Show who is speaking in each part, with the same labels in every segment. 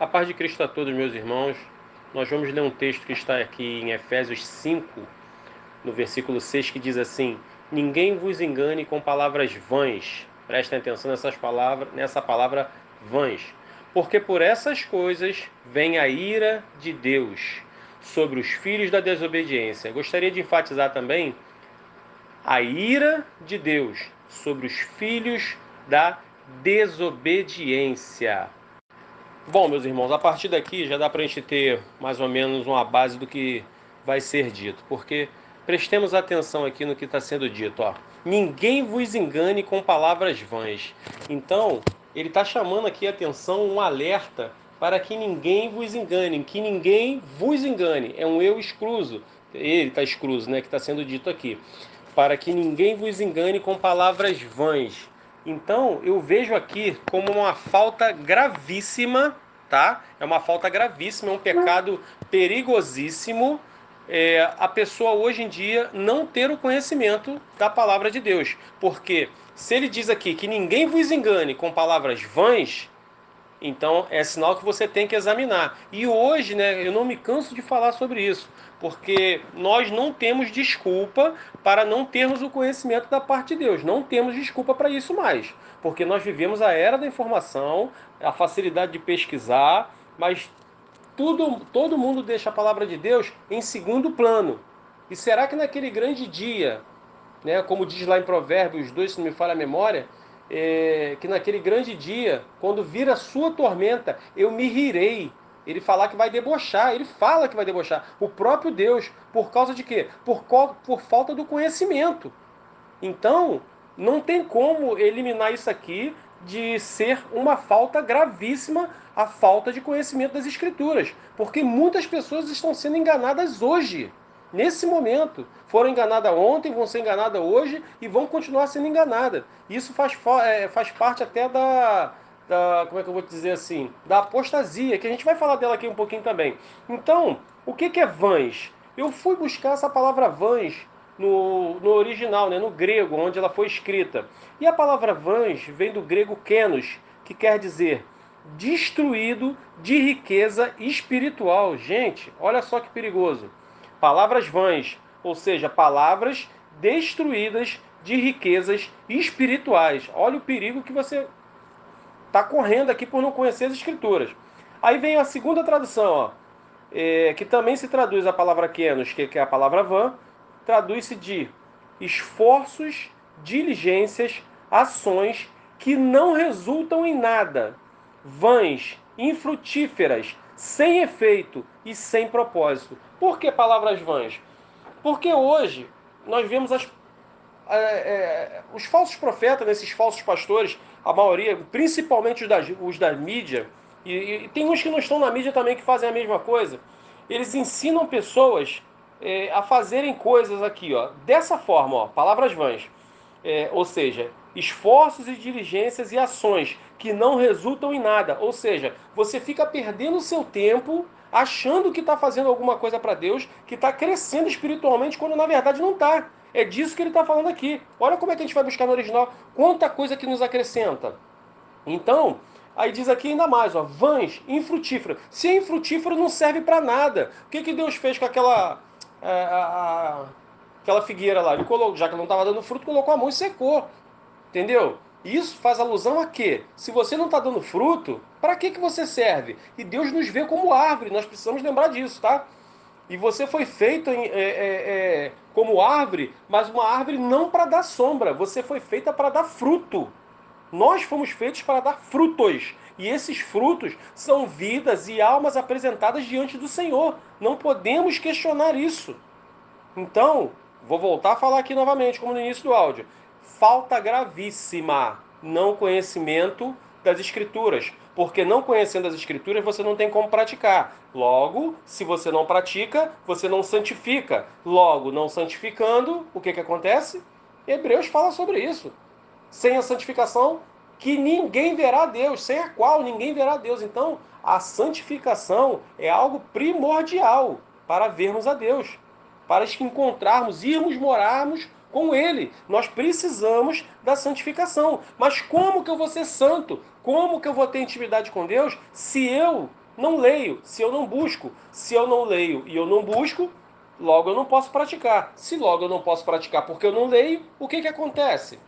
Speaker 1: A paz de Cristo a todos, meus irmãos. Nós vamos ler um texto que está aqui em Efésios 5, no versículo 6, que diz assim: Ninguém vos engane com palavras vãs. Prestem atenção nessa palavra vãs. Porque por essas coisas vem a ira de Deus sobre os filhos da desobediência. Gostaria de enfatizar também a ira de Deus sobre os filhos da desobediência. Bom, meus irmãos, a partir daqui já dá para a gente ter mais ou menos uma base do que vai ser dito, porque prestemos atenção aqui no que está sendo dito. Ninguém vos engane com palavras vãs. Então, ele está chamando aqui a atenção, um alerta para que ninguém vos engane, que ninguém vos engane. É um eu excluso, ele está excluso, né, que está sendo dito aqui. Para que ninguém vos engane com palavras vãs. Então, eu vejo aqui como uma falta gravíssima, tá? É uma falta gravíssima, é um pecado perigosíssimo, a pessoa hoje em dia não ter o conhecimento da palavra de Deus. Porque se ele diz aqui que ninguém vos engane com palavras vãs, então é sinal que você tem que examinar. E hoje, né, eu não me canso de falar sobre isso, porque nós não temos desculpa para não termos o conhecimento da parte de Deus. Não temos desculpa para isso mais, porque nós vivemos a era da informação, a facilidade de pesquisar, mas todo mundo deixa a palavra de Deus em segundo plano. E será que naquele grande dia, né, como diz lá em Provérbios 2, se não me falha a memória, que naquele grande dia, quando vir a sua tormenta, eu me rirei. Ele falar que vai debochar, ele fala que vai debochar. O próprio Deus, por causa de quê? Por falta do conhecimento. Então, não tem como eliminar isso aqui de ser uma falta gravíssima, a falta de conhecimento das Escrituras. Porque muitas pessoas estão sendo enganadas hoje, nesse momento. Foram enganadas ontem, vão ser enganadas hoje e vão continuar sendo enganadas. Isso faz parte até como é que eu vou dizer assim, da apostasia, que a gente vai falar dela aqui um pouquinho também. Então, o que é vãs? Eu fui buscar essa palavra vãs no original, né, no grego, onde ela foi escrita. E a palavra vãs vem do grego kenos, que quer dizer destruído de riqueza espiritual. Gente, olha só que perigoso. Palavras vãs, ou seja, palavras destruídas de riquezas espirituais. Olha o perigo que você está correndo aqui por não conhecer as escrituras. Aí vem a segunda tradução, que também se traduz a palavra kenos, que é a palavra vã, traduz-se de esforços, diligências, ações que não resultam em nada, vãs, infrutíferas, sem efeito e sem propósito. Por que palavras vãs? Porque hoje nós vemos os falsos profetas, esses falsos pastores, a maioria, principalmente os da mídia, e tem uns que não estão na mídia também que fazem a mesma coisa. Eles ensinam pessoas a fazerem coisas aqui, dessa forma, palavras vãs. Ou seja, esforços e diligências e ações que não resultam em nada. Ou seja, você fica perdendo o seu tempo achando que está fazendo alguma coisa para Deus, que está crescendo espiritualmente, quando na verdade não está. É disso que ele está falando aqui. Olha como é que a gente vai buscar no original. Quanta coisa que nos acrescenta. Então, aí diz aqui ainda mais, vãs, infrutífero. Se é infrutífero, não serve para nada. O que Deus fez com aquela figueira lá? Ele colocou, já que não estava dando fruto, colocou a mão e secou. Entendeu? Isso faz alusão a quê? Se você não está dando fruto, para que você serve? E Deus nos vê como árvore, nós precisamos lembrar disso, tá? E você foi feito como árvore, mas uma árvore não para dar sombra, você foi feita para dar fruto. Nós fomos feitos para dar frutos. E esses frutos são vidas e almas apresentadas diante do Senhor. Não podemos questionar isso. Então, vou voltar a falar aqui novamente, como no início do áudio. Falta gravíssima, não conhecimento das Escrituras. Porque não conhecendo as Escrituras, você não tem como praticar. Logo, se você não pratica, você não santifica. Logo, não santificando, o que acontece? Hebreus fala sobre isso. Sem a santificação, que ninguém verá Deus, sem a qual ninguém verá Deus. Então, a santificação é algo primordial para vermos a Deus, para encontrarmos, irmos morarmos com Ele. Nós precisamos da santificação. Mas como que eu vou ser santo? Como que eu vou ter intimidade com Deus se eu Não leio se eu não busco. Se eu não leio e eu não busco, logo eu não posso praticar. Se logo eu não posso praticar porque eu não leio, o que acontece?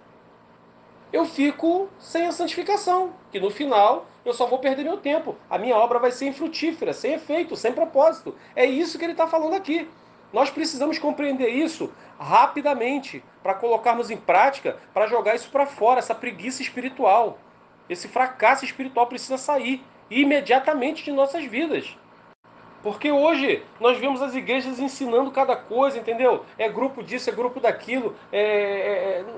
Speaker 1: Eu fico sem a santificação, que no final eu só vou perder meu tempo. A minha obra vai ser infrutífera, sem efeito, sem propósito. É isso que ele está falando aqui. Nós precisamos compreender isso rapidamente para colocarmos em prática, para jogar isso para fora, essa preguiça espiritual. Esse fracasso espiritual precisa sair imediatamente de nossas vidas. Porque hoje nós vemos as igrejas ensinando cada coisa, entendeu? É grupo disso, é grupo daquilo.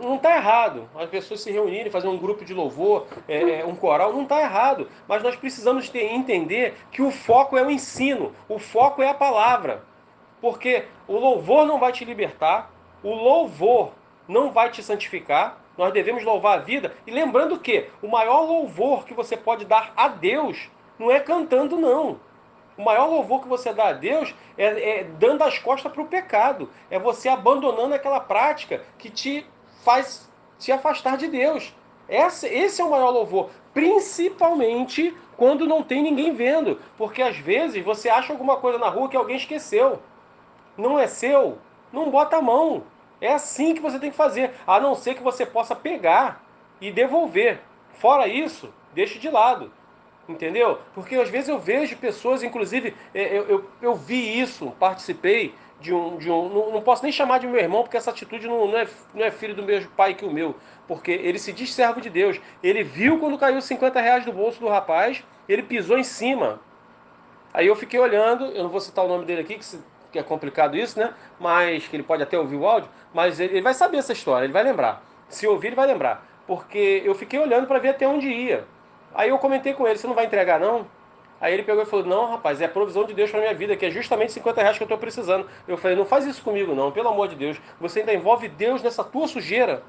Speaker 1: Não está errado as pessoas se reunirem, fazer um grupo de louvor, um coral, não está errado. Mas nós precisamos entender que o foco é o ensino, o foco é a palavra. Porque o louvor não vai te libertar, o louvor não vai te santificar. Nós devemos louvar a vida. E lembrando que o maior louvor que você pode dar a Deus não é cantando, não. O maior louvor que você dá a Deus é dando as costas para o pecado. É você abandonando aquela prática que te faz te afastar de Deus. Esse é o maior louvor. Principalmente quando não tem ninguém vendo. Porque às vezes você acha alguma coisa na rua que alguém esqueceu. Não é seu? Não bota a mão. É assim que você tem que fazer. A não ser que você possa pegar e devolver. Fora isso, deixe de lado. Entendeu? Porque às vezes eu vejo pessoas, inclusive, eu vi isso, participei não posso nem chamar de meu irmão, porque essa atitude não é filho do mesmo pai que o meu. Porque ele se diz servo de Deus. Ele viu quando caiu R$ 50 do bolso do rapaz, ele pisou em cima. Aí eu fiquei olhando, eu não vou citar o nome dele aqui, que é complicado isso, né? Mas que ele pode até ouvir o áudio, mas ele vai saber essa história, ele vai lembrar. Se ouvir, ele vai lembrar. Porque eu fiquei olhando para ver até onde ia. Aí eu comentei com ele, você não vai entregar não? Aí ele pegou e falou, não, rapaz, é a provisão de Deus para minha vida, que é justamente R$ 50 que eu estou precisando. Eu falei, não faz isso comigo não, pelo amor de Deus. Você ainda envolve Deus nessa tua sujeira.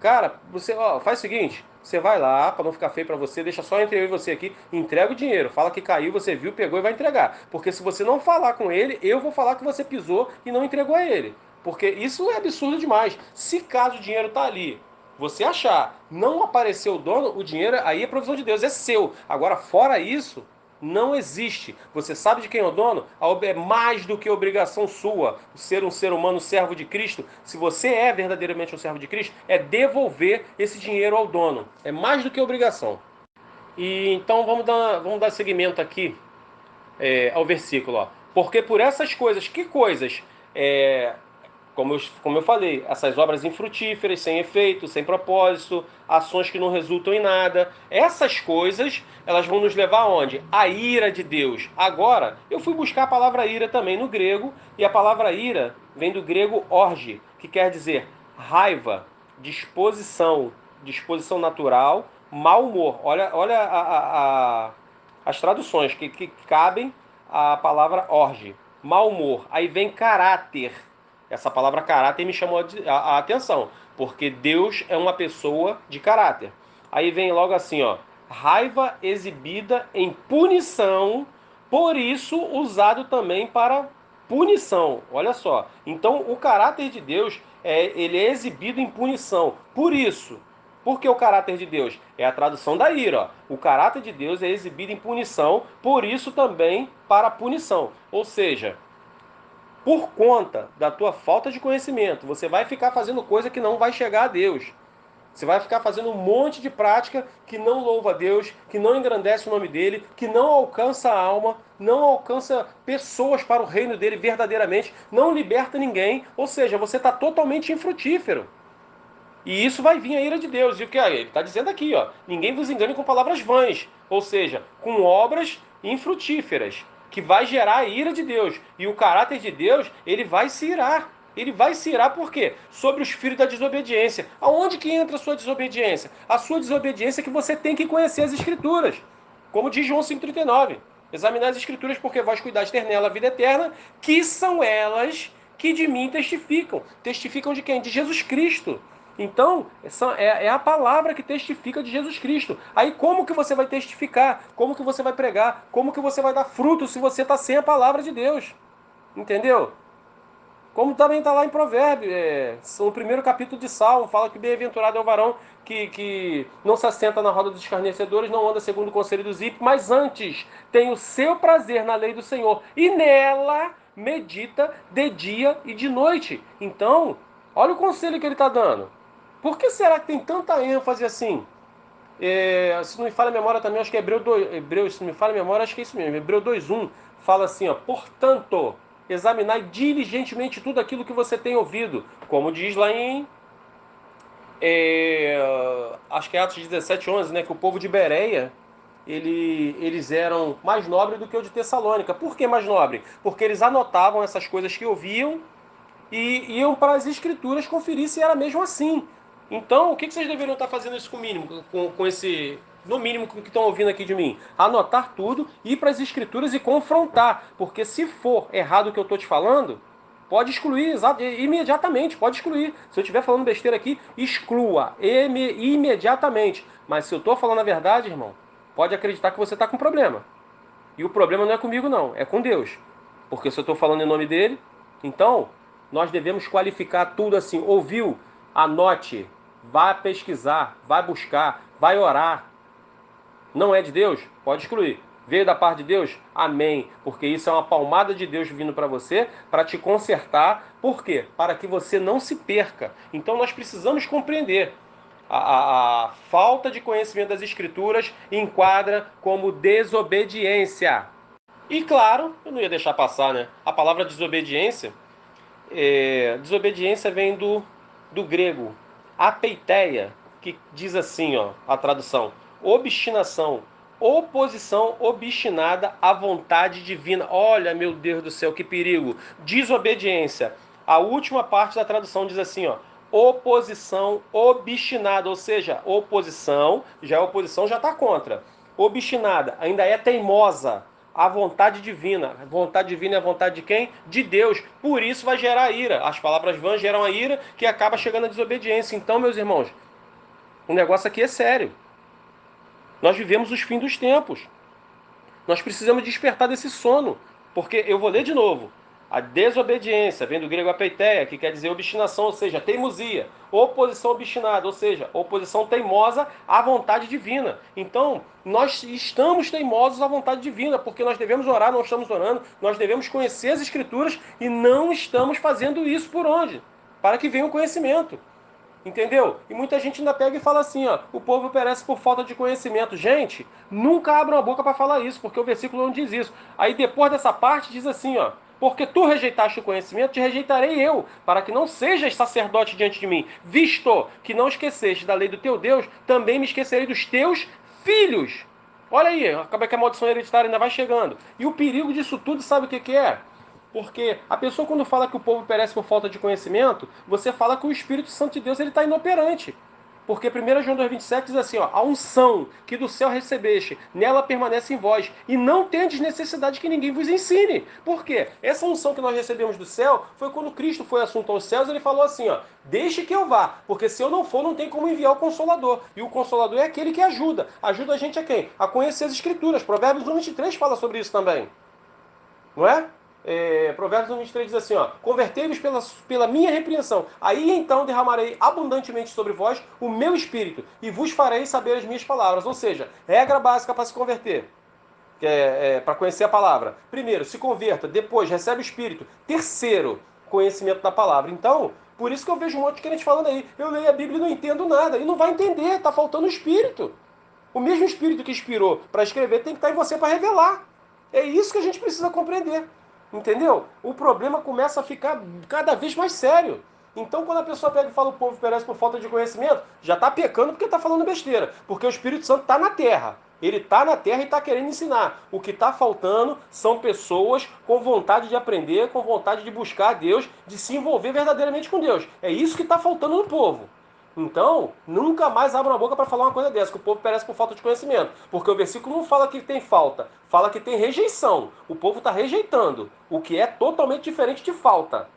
Speaker 1: Cara, você faz o seguinte, você vai lá, para não ficar feio para você, deixa só entre eu e você aqui, entrega o dinheiro, fala que caiu, você viu, pegou e vai entregar. Porque se você não falar com ele, eu vou falar que você pisou e não entregou a ele. Porque isso é absurdo demais. Se caso o dinheiro tá ali, você achar, não apareceu o dono, o dinheiro aí é provisão de Deus, é seu. Agora, fora isso, não existe. Você sabe de quem é o dono? É mais do que obrigação sua. Ser um ser humano servo de Cristo, se você é verdadeiramente um servo de Cristo, é devolver esse dinheiro ao dono. É mais do que obrigação. E então vamos dar seguimento aqui ao versículo. Ó. Porque por essas coisas, que coisas? É, como eu falei, essas obras infrutíferas, sem efeito, sem propósito, ações que não resultam em nada, essas coisas, elas vão nos levar aonde? A ira de Deus. Agora, eu fui buscar a palavra ira também no grego, e a palavra ira vem do grego orge, que quer dizer raiva, disposição natural, mau humor. Olha as traduções que cabem à palavra orge. Mau humor. Aí vem caráter. Essa palavra caráter me chamou a atenção, porque Deus é uma pessoa de caráter. Aí vem logo assim, ó, raiva exibida em punição, por isso usado também para punição. Olha só. Então, o caráter de Deus ele é exibido em punição. Por isso, por que o caráter de Deus? É a tradução da ira. Ó. O caráter de Deus é exibido em punição, por isso também para punição. Ou seja, por conta da tua falta de conhecimento, você vai ficar fazendo coisa que não vai chegar a Deus. Você vai ficar fazendo um monte de prática que não louva a Deus, que não engrandece o nome dele, que não alcança a alma, não alcança pessoas para o reino dele verdadeiramente, não liberta ninguém. Ou seja, você está totalmente infrutífero. E isso vai vir a ira de Deus. E o que ele está dizendo aqui, ó, ninguém vos engane com palavras vãs, ou seja, com obras infrutíferas, que vai gerar a ira de Deus. E o caráter de Deus, ele vai se irar. Ele vai se irar por quê? Sobre os filhos da desobediência. Aonde que entra a sua desobediência? A sua desobediência é que você tem que conhecer as Escrituras. Como diz João 5,39. Examinar as Escrituras porque vós cuidais ter nela a vida eterna, que são elas que de mim testificam. Testificam de quem? De Jesus Cristo. Então, é a palavra que testifica de Jesus Cristo. Aí como que você vai testificar? Como que você vai pregar? Como que você vai dar fruto se você está sem a palavra de Deus? Entendeu? Como também está lá em Provérbios, no primeiro capítulo de Salmo, fala que bem-aventurado é o varão que não se assenta na roda dos escarnecedores, não anda segundo o conselho dos ímpios, mas antes tem o seu prazer na lei do Senhor, e nela medita de dia e de noite. Então, olha o conselho que ele está dando. Por que será que tem tanta ênfase assim? Se não me falha a memória também, acho que é Hebreus, se não me falha a memória, acho que é isso mesmo. Hebreu 2:1 fala assim, ó, portanto, examinai diligentemente tudo aquilo que você tem ouvido, como diz lá em, acho que é Atos 17:11, né, que o povo de Bereia, eles eram mais nobres do que o de Tessalônica. Por que mais nobre? Porque eles anotavam essas coisas que ouviam e iam para as escrituras conferir se era mesmo assim. Então, o que vocês deveriam estar fazendo isso com o mínimo, com esse, no mínimo, com o que estão ouvindo aqui de mim? Anotar tudo, ir para as escrituras e confrontar. Porque se for errado o que eu estou te falando, pode excluir imediatamente, pode excluir. Se eu estiver falando besteira aqui, exclua imediatamente. Mas se eu estou falando a verdade, irmão, pode acreditar que você está com problema. E o problema não é comigo, não, é com Deus. Porque se eu estou falando em nome dele, então nós devemos qualificar tudo assim. Ouviu? Anote, vá pesquisar, vai buscar, vai orar. Não é de Deus? Pode excluir. Veio da parte de Deus? Amém. Porque isso é uma palmada de Deus vindo para você, para te consertar. Por quê? Para que você não se perca. Então nós precisamos compreender. A falta de conhecimento das Escrituras enquadra como desobediência. E claro, eu não ia deixar passar, né? A palavra desobediência, desobediência vem do grego apeiteia, que diz assim, ó, a tradução: obstinação, oposição obstinada à vontade divina. Olha, meu Deus do céu, que perigo! Desobediência. A última parte da tradução diz assim, ó: oposição obstinada, ou seja, oposição já está contra. Obstinada, ainda é teimosa a vontade divina. A vontade divina é a vontade de quem? De Deus. Por isso vai gerar ira. As palavras vãs geram a ira que acaba chegando à desobediência. Então, meus irmãos, o negócio aqui é sério. Nós vivemos os fins dos tempos. Nós precisamos despertar desse sono. Porque eu vou ler de novo. A desobediência vem do grego apeiteia, que quer dizer obstinação, ou seja, teimosia. Oposição obstinada, ou seja, oposição teimosa à vontade divina. Então, nós estamos teimosos à vontade divina, porque nós devemos orar, não estamos orando, nós devemos conhecer as Escrituras e não estamos fazendo isso por onde? Para que venha o conhecimento. Entendeu? E muita gente ainda pega e fala assim, ó, o povo perece por falta de conhecimento. Gente, nunca abram a boca para falar isso, porque o versículo não diz isso. Aí depois dessa parte diz assim, ó: porque tu rejeitaste o conhecimento, te rejeitarei eu, para que não sejas sacerdote diante de mim. Visto que não esqueceste da lei do teu Deus, também me esquecerei dos teus filhos. Olha aí, acaba que a maldição hereditária ainda vai chegando. E o perigo disso tudo, sabe o que é? Porque a pessoa, quando fala que o povo perece por falta de conhecimento, você fala que o Espírito Santo de Deus está inoperante. Porque 1 João 2,27 diz assim, ó: a unção que do céu recebeste, nela permanece em vós, e não tendes necessidade que ninguém vos ensine. Por quê? Essa unção que nós recebemos do céu foi quando Cristo foi assunto aos céus, ele falou assim, ó: deixe que eu vá, porque se eu não for, não tem como enviar o Consolador. E o Consolador é aquele que ajuda. Ajuda a gente a quem? A conhecer as Escrituras. Provérbios 1,23 fala sobre isso também. Não é? Provérbios 1,23 diz assim, ó: convertei-vos pela minha repreensão. Aí então derramarei abundantemente sobre vós o meu espírito, e vos farei saber as minhas palavras. Ou seja, regra básica para se converter, para conhecer a palavra. Primeiro, se converta. Depois, recebe o espírito. Terceiro, conhecimento da palavra. Então, por isso que eu vejo um monte de crente falando aí: eu leio a Bíblia e não entendo nada. E não vai entender, está faltando o espírito. O mesmo espírito que inspirou para escrever tem que estar em você para revelar. É isso que a gente precisa compreender. Entendeu? O problema começa a ficar cada vez mais sério. Então, quando a pessoa pega e fala o povo perece por falta de conhecimento, já está pecando porque está falando besteira. Porque o Espírito Santo está na terra. Ele está na terra e está querendo ensinar. O que está faltando são pessoas com vontade de aprender, com vontade de buscar a Deus, de se envolver verdadeiramente com Deus. É isso que está faltando no povo. Então, nunca mais abra a boca para falar uma coisa dessa, que o povo perece por falta de conhecimento. Porque o versículo não fala que tem falta, fala que tem rejeição. O povo está rejeitando, o que é totalmente diferente de falta.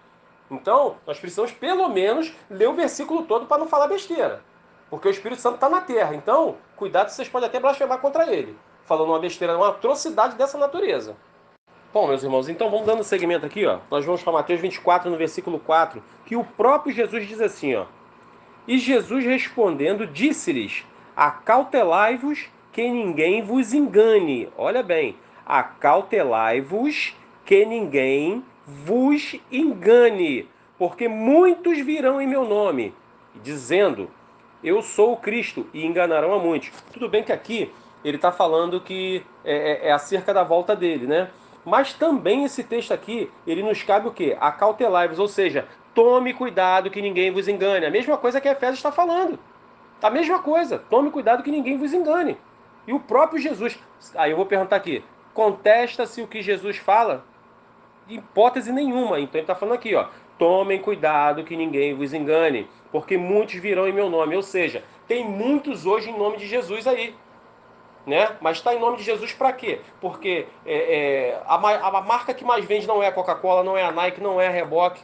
Speaker 1: Então, nós precisamos pelo menos ler o versículo todo para não falar besteira. Porque o Espírito Santo está na terra. Então, cuidado, vocês podem até blasfemar contra ele, falando uma besteira, uma atrocidade dessa natureza. Bom, meus irmãos, então vamos dando seguimento aqui, ó. Nós vamos para Mateus 24, no versículo 4, que o próprio Jesus diz assim, ó. E Jesus respondendo, disse-lhes: acautelai-vos que ninguém vos engane. Olha bem, acautelai-vos que ninguém vos engane, porque muitos virão em meu nome, dizendo: eu sou o Cristo, e enganarão a muitos. Tudo bem que aqui ele está falando que é acerca da volta dele, né? Mas também esse texto aqui, ele nos cabe o quê? Acautelai-vos, ou seja, tome cuidado que ninguém vos engane. A mesma coisa que Efésios está falando. A mesma coisa, tome cuidado que ninguém vos engane. E o próprio Jesus, aí eu vou perguntar aqui, contesta-se o que Jesus fala? Hipótese nenhuma. Então ele está falando aqui, ó, tomem cuidado que ninguém vos engane, porque muitos virão em meu nome. Ou seja, tem muitos hoje em nome de Jesus aí, né? Mas está em nome de Jesus para quê? Porque a marca que mais vende não é a Coca-Cola, não é a Nike, não é a Reebok,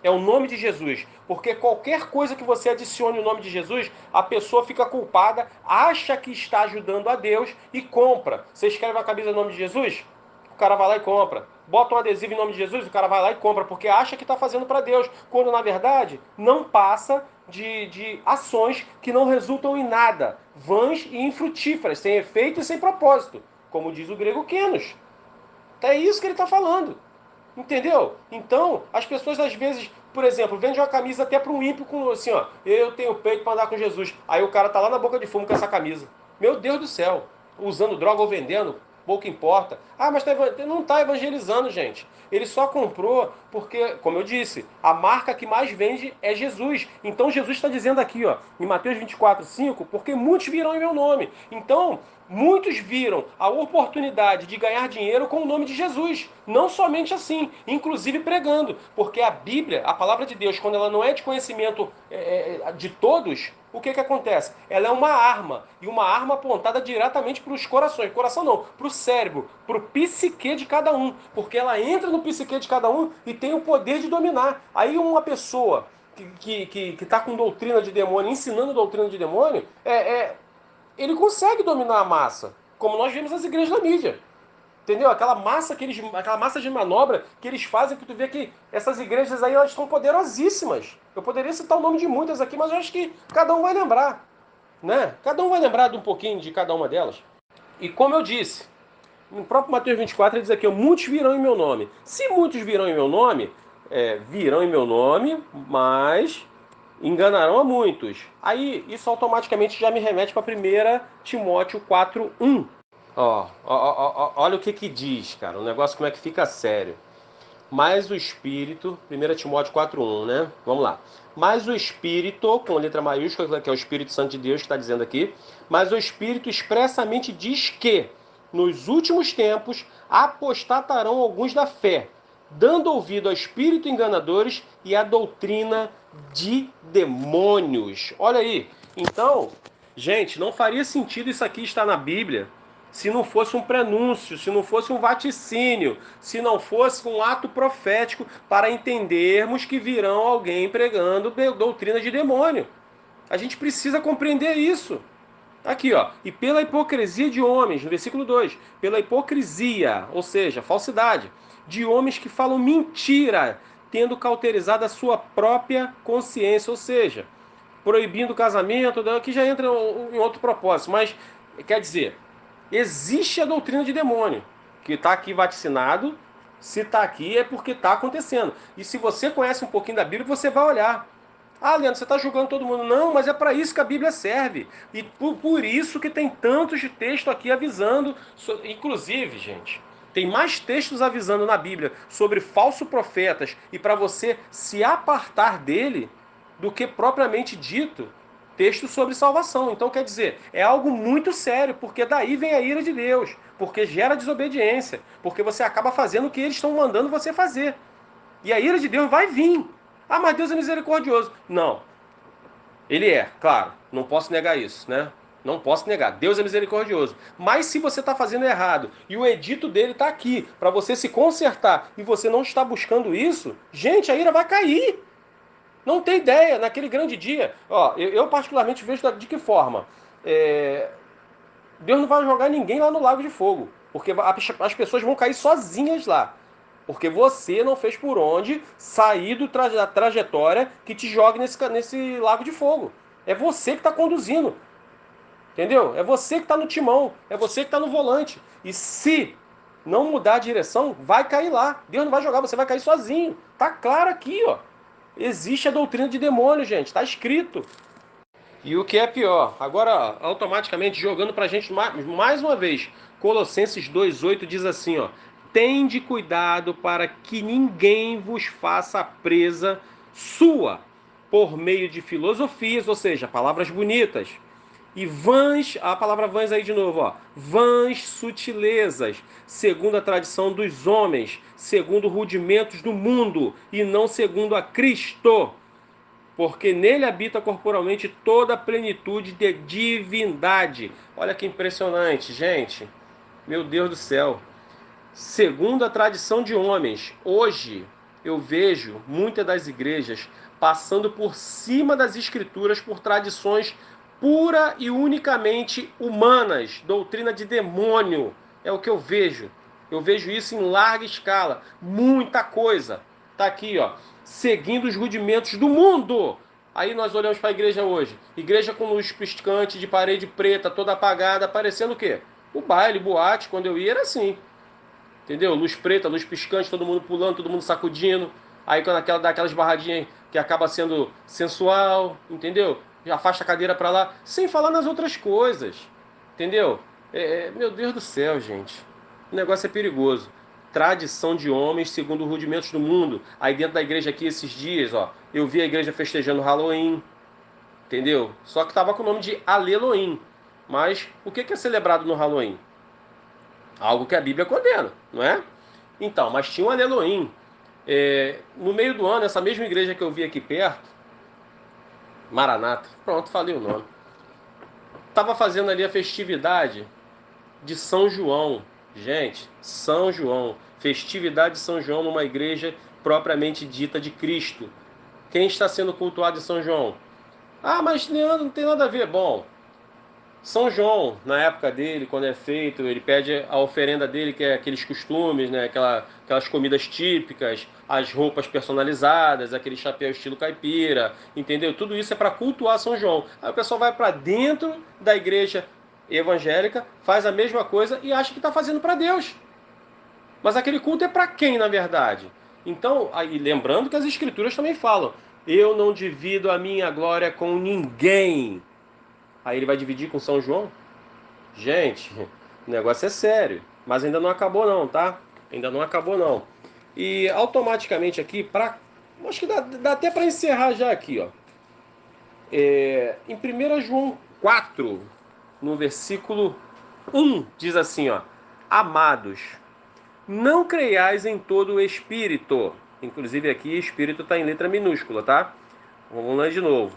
Speaker 1: é o nome de Jesus. Porque qualquer coisa que você adicione o nome de Jesus, a pessoa fica culpada, acha que está ajudando a Deus e compra. Você escreve a camisa no nome de Jesus, o cara vai lá e compra. Bota um adesivo em nome de Jesus, o cara vai lá e compra, porque acha que está fazendo para Deus, quando na verdade não passa de ações que não resultam em nada, vãs e infrutíferas, sem efeito e sem propósito, como diz o grego Kenos. É isso que ele está falando. Entendeu? Então, as pessoas às vezes, por exemplo, vendem uma camisa até para um ímpio com assim, ó, eu tenho peito para andar com Jesus. Aí o cara tá lá na boca de fumo com essa camisa. Meu Deus do céu, usando droga ou vendendo, pouco importa. Ah, mas não está evangelizando, gente. Ele só comprou porque, como eu disse, a marca que mais vende é Jesus. Então Jesus está dizendo aqui, ó, em Mateus 24:5, porque muitos virão em meu nome. Então, muitos viram a oportunidade de ganhar dinheiro com o nome de Jesus. Não somente assim, inclusive pregando. Porque a Bíblia, a palavra de Deus, quando ela não é de conhecimento de todos, o que acontece? Ela é uma arma. E uma arma apontada diretamente para os corações. Coração não, para o cérebro, para o psique de cada um. Porque ela entra no psique de cada um e tem o poder de dominar. Aí uma pessoa que está com doutrina de demônio, ensinando doutrina de demônio, ele consegue dominar a massa, como nós vemos nas igrejas da mídia. Entendeu? Aquela massa de manobra que eles fazem, que tu vê que essas igrejas aí elas estão poderosíssimas. Eu poderia citar o nome de muitas aqui, mas eu acho que cada um vai lembrar, né? Cada um vai lembrar de um pouquinho de cada uma delas. E como eu disse, no próprio Mateus 24 ele diz aqui, muitos virão em meu nome. Se muitos virão em meu nome, virão em meu nome, mas enganarão a muitos. Aí isso automaticamente já me remete para 1 Timóteo 4:1. Olha o que diz, cara. O negócio como é que fica sério. Mas o Espírito, 1 Timóteo 4:1, né? Vamos lá. Mas o Espírito, com letra maiúscula, que é o Espírito Santo de Deus que está dizendo aqui, mas o Espírito expressamente diz que, nos últimos tempos, apostatarão alguns da fé, dando ouvido a espírito enganadores e à doutrina de demônios. Olha aí. Então, gente, não faria sentido isso aqui estar na Bíblia se não fosse um prenúncio, se não fosse um vaticínio, se não fosse um ato profético para entendermos que virão alguém pregando doutrina de demônio. A gente precisa compreender isso. Aqui, ó. E pela hipocrisia de homens, no versículo 2, pela hipocrisia, ou seja, falsidade, de homens que falam mentira, tendo cauterizado a sua própria consciência, ou seja, proibindo o casamento, aqui já entra em outro propósito, mas quer dizer, existe a doutrina de demônio, que está aqui vaticinado. Se está aqui é porque está acontecendo. E se você conhece um pouquinho da Bíblia, você vai olhar. Ah, Leandro, você está julgando todo mundo. Não, mas é para isso que a Bíblia serve. E por isso que tem tantos de texto aqui avisando. Inclusive, gente, tem mais textos avisando na Bíblia sobre falsos profetas e para você se apartar dele do que propriamente dito texto sobre salvação. Então, quer dizer, é algo muito sério, porque daí vem a ira de Deus, porque gera desobediência, porque você acaba fazendo o que eles estão mandando você fazer. E a ira de Deus vai vir. Ah, mas Deus é misericordioso. Não, ele é, claro, não posso negar isso, né? Não posso negar, Deus é misericordioso. Mas se você está fazendo errado e o edito dele está aqui para você se consertar e você não está buscando isso, gente, a ira vai cair. Não tem ideia, naquele grande dia. Ó, eu particularmente vejo de que forma? Deus não vai jogar ninguém lá no lago de fogo. Porque as pessoas vão cair sozinhas lá. Porque você não fez por onde sair da trajetória que te joga nesse lago de fogo. É você que está conduzindo. Entendeu? É você que está no timão. É você que está no volante. E se não mudar a direção, vai cair lá. Deus não vai jogar, você vai cair sozinho. Tá claro aqui, ó. Existe a doutrina de demônio, gente. Está escrito. E o que é pior, agora automaticamente jogando pra gente mais uma vez, Colossenses 2,8 diz assim, ó: tende cuidado para que ninguém vos faça presa sua por meio de filosofias, ou seja, palavras bonitas, e vãs, a palavra vãs aí de novo, ó, vãs sutilezas, segundo a tradição dos homens, segundo rudimentos do mundo, e não segundo a Cristo, porque nele habita corporalmente toda a plenitude de divindade. Olha que impressionante, gente. Meu Deus do céu. Segundo a tradição de homens, hoje eu vejo muitas das igrejas passando por cima das escrituras por tradições pura e unicamente humanas, doutrina de demônio. É o que eu vejo. Eu vejo isso em larga escala, muita coisa. Tá aqui, ó, seguindo os rudimentos do mundo. Aí nós olhamos para a igreja hoje. Igreja com luz piscante, de parede preta, toda apagada, parecendo o quê? O baile, boate, quando eu ia era assim. Entendeu? Luz preta, luz piscante, todo mundo pulando, todo mundo sacudindo. Aí quando dá aquelas barradinhas que acaba sendo sensual, entendeu? Já afasta a cadeira para lá, sem falar nas outras coisas. Entendeu? Meu Deus do céu, gente. O negócio é perigoso. Tradição de homens segundo rudimentos do mundo. Aí dentro da igreja aqui esses dias, ó, eu vi a igreja festejando Halloween, entendeu? Só que tava com o nome de Aleluim. Mas o que é celebrado no Halloween? Algo que a Bíblia condena, não é? Então, mas tinha um Aleluim. No meio do ano, essa mesma igreja que eu vi aqui perto, Maranata, pronto, falei o nome, estava fazendo ali a festividade de São João. Gente, São João, festividade de São João numa igreja propriamente dita de Cristo. Quem está sendo cultuado em São João? Ah, mas Leandro, não tem nada a ver. Bom, São João, na época dele, quando é feito, ele pede a oferenda dele, que é aqueles costumes, né? Aquelas comidas típicas, as roupas personalizadas, aquele chapéu estilo caipira, entendeu? Tudo isso é para cultuar São João. Aí o pessoal vai para dentro da igreja evangélica, faz a mesma coisa e acha que está fazendo para Deus. Mas aquele culto é para quem, na verdade? Então, aí, lembrando que as escrituras também falam: eu não divido a minha glória com ninguém. Aí ele vai dividir com São João? Gente, o negócio é sério. Mas ainda não acabou não, tá? Ainda não acabou não. E automaticamente aqui, acho que dá até para encerrar já aqui, ó. Em 1 João 4, no versículo 1, diz assim, ó: amados, não creiais em todo o espírito. Inclusive aqui, espírito está em letra minúscula, tá? Vamos lá de novo.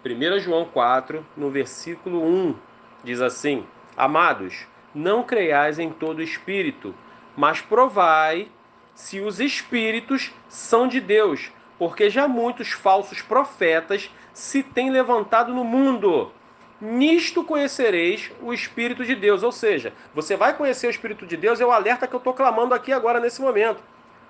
Speaker 1: 1 João 4, no versículo 1, diz assim: amados, não creiais em todo espírito, mas provai se os espíritos são de Deus, porque já muitos falsos profetas se têm levantado no mundo. Nisto conhecereis o Espírito de Deus. Ou seja, você vai conhecer o Espírito de Deus, é o alerta que eu estou clamando aqui agora nesse momento.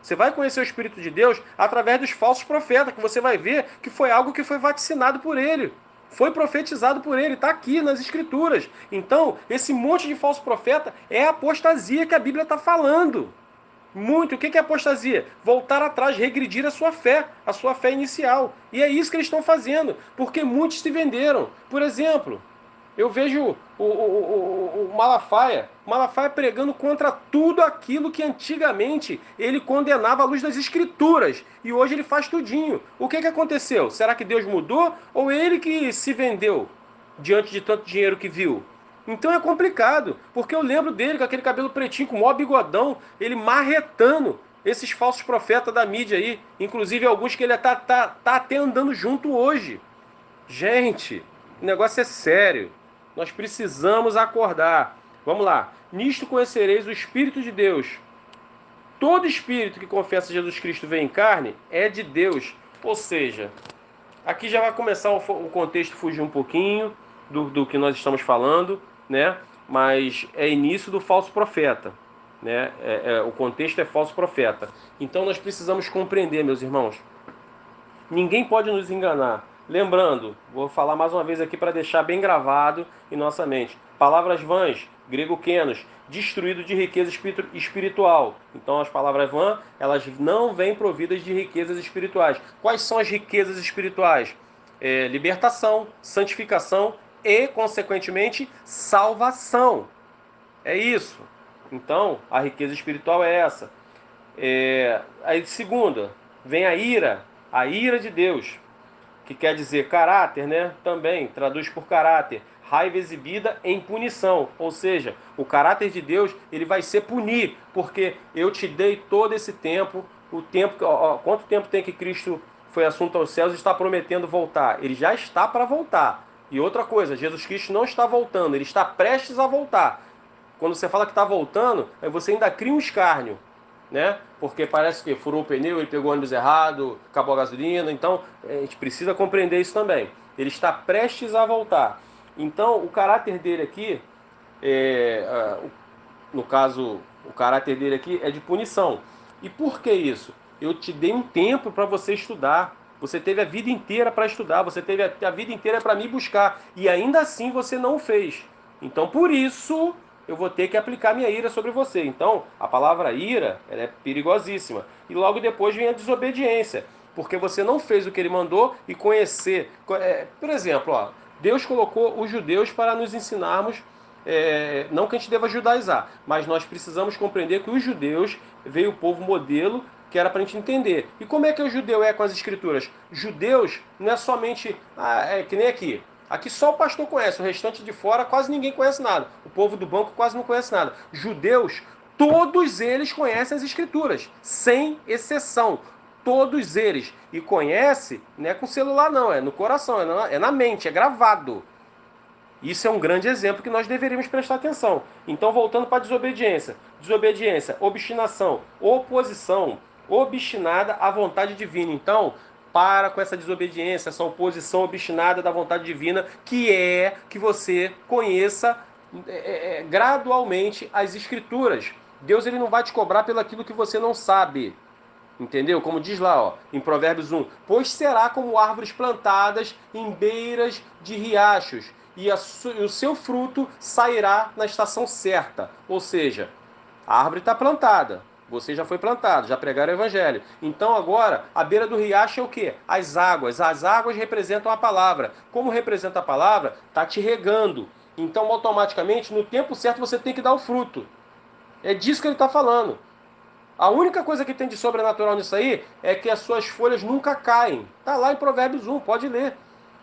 Speaker 1: Você vai conhecer o Espírito de Deus através dos falsos profetas, que você vai ver que foi algo que foi vaticinado por ele. Foi profetizado por ele, está aqui nas Escrituras. Então, esse monte de falso profeta é a apostasia que a Bíblia está falando. Muito. O que é apostasia? Voltar atrás, regredir a sua fé inicial. E é isso que eles estão fazendo, porque muitos se venderam. Por exemplo, eu vejo o Malafaia pregando contra tudo aquilo que antigamente ele condenava à luz das escrituras. E hoje ele faz tudinho. O que aconteceu? Será que Deus mudou? Ou ele que se vendeu diante de tanto dinheiro que viu? Então é complicado, porque eu lembro dele com aquele cabelo pretinho, com o maior bigodão, ele marretando esses falsos profetas da mídia aí. Inclusive alguns que ele tá até andando junto hoje. Gente, o negócio é sério. Nós precisamos acordar. Vamos lá. Nisto conhecereis o Espírito de Deus. Todo espírito que confessa Jesus Cristo veio em carne é de Deus. Ou seja, aqui já vai começar o contexto fugir um pouquinho do que nós estamos falando, né? mas é início do falso profeta, né? O contexto é falso profeta. Então nós precisamos compreender, meus irmãos, ninguém pode nos enganar. Lembrando, vou falar mais uma vez aqui para deixar bem gravado em nossa mente. Palavras vãs, grego kenos, destruído de riqueza espiritual. Então as palavras vãs, elas não vêm providas de riquezas espirituais. Quais são as riquezas espirituais? Libertação, santificação e, consequentemente, salvação. É isso. Então, a riqueza espiritual é essa. Aí, segunda, vem a ira de Deus, que quer dizer caráter, né? Também traduz por caráter, raiva exibida em punição, ou seja, o caráter de Deus, ele vai ser punir, porque eu te dei todo esse tempo, quanto tempo tem que Cristo foi assunto aos céus e está prometendo voltar? Ele já está para voltar. E outra coisa, Jesus Cristo não está voltando, ele está prestes a voltar. Quando você fala que está voltando, aí você ainda cria um escárnio, né? Porque parece que furou o pneu, ele pegou o ônibus errado, acabou a gasolina. Então, a gente precisa compreender isso também. Ele está prestes a voltar. Então, o caráter dele aqui, no caso, o caráter dele aqui é de punição. E por que isso? Eu te dei um tempo para você estudar. Você teve a vida inteira para estudar. Você teve a vida inteira para me buscar. E ainda assim você não o fez. Então, por isso, eu vou ter que aplicar minha ira sobre você. Então, a palavra ira, ela é perigosíssima. E logo depois vem a desobediência. Porque você não fez o que ele mandou e conhecer. Por exemplo, ó, Deus colocou os judeus para nos ensinarmos, não que a gente deva judaizar, mas nós precisamos compreender que os judeus veio o povo modelo que era para a gente entender. E como é que o judeu é com as escrituras? Judeus não é somente, que nem aqui. Aqui só o pastor conhece, o restante de fora quase ninguém conhece nada. O povo do banco quase não conhece nada. Judeus, todos eles conhecem as escrituras, sem exceção. Todos eles. E conhece, não é com celular não, é no coração, é na mente, é gravado. Isso é um grande exemplo que nós deveríamos prestar atenção. Então, voltando para a desobediência. Desobediência, obstinação, oposição, obstinada à vontade divina. Então, para com essa desobediência, essa oposição obstinada da vontade divina, que é que você conheça gradualmente as Escrituras. Deus ele não vai te cobrar pelo aquilo que você não sabe. Entendeu? Como diz lá, ó, em Provérbios 1, pois será como árvores plantadas em beiras de riachos, e o seu fruto sairá na estação certa. Ou seja, a árvore está plantada, você já foi plantado, já pregaram o evangelho. Então agora, a beira do riacho é o quê? As águas representam a palavra. Como representa a palavra, está te regando. Então automaticamente, no tempo certo, você tem que dar o fruto. É disso que ele está falando. A única coisa que tem de sobrenatural nisso aí é que as suas folhas nunca caem. Está lá em Provérbios 1, pode ler.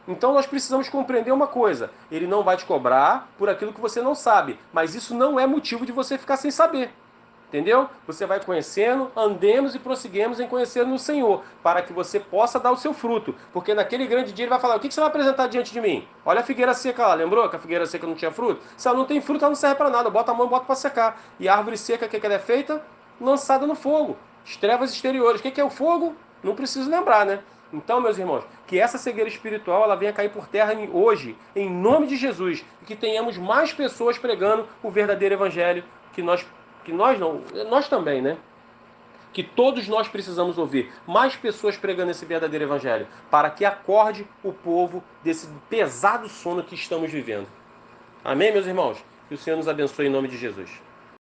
Speaker 1: Então nós precisamos compreender uma coisa. Ele não vai te cobrar por aquilo que você não sabe. Mas isso não é motivo de você ficar sem saber. Entendeu? Você vai conhecendo, andemos e prosseguimos em conhecer no Senhor, para que você possa dar o seu fruto. Porque naquele grande dia ele vai falar, o que você vai apresentar diante de mim? Olha a figueira seca lá, lembrou que a figueira seca não tinha fruto? Se ela não tem fruto, ela não serve para nada. Bota a mão e bota para secar. E a árvore seca, o que ela é feita? Lançada no fogo. As trevas exteriores. O que é o fogo? Não preciso lembrar, né? Então, meus irmãos, que essa cegueira espiritual ela venha cair por terra hoje, em nome de Jesus, e que tenhamos mais pessoas pregando o verdadeiro evangelho nós também, né? Que todos nós precisamos ouvir. Mais pessoas pregando esse verdadeiro evangelho, para que acorde o povo desse pesado sono que estamos vivendo. Amém, meus irmãos? Que o Senhor nos abençoe em nome de Jesus.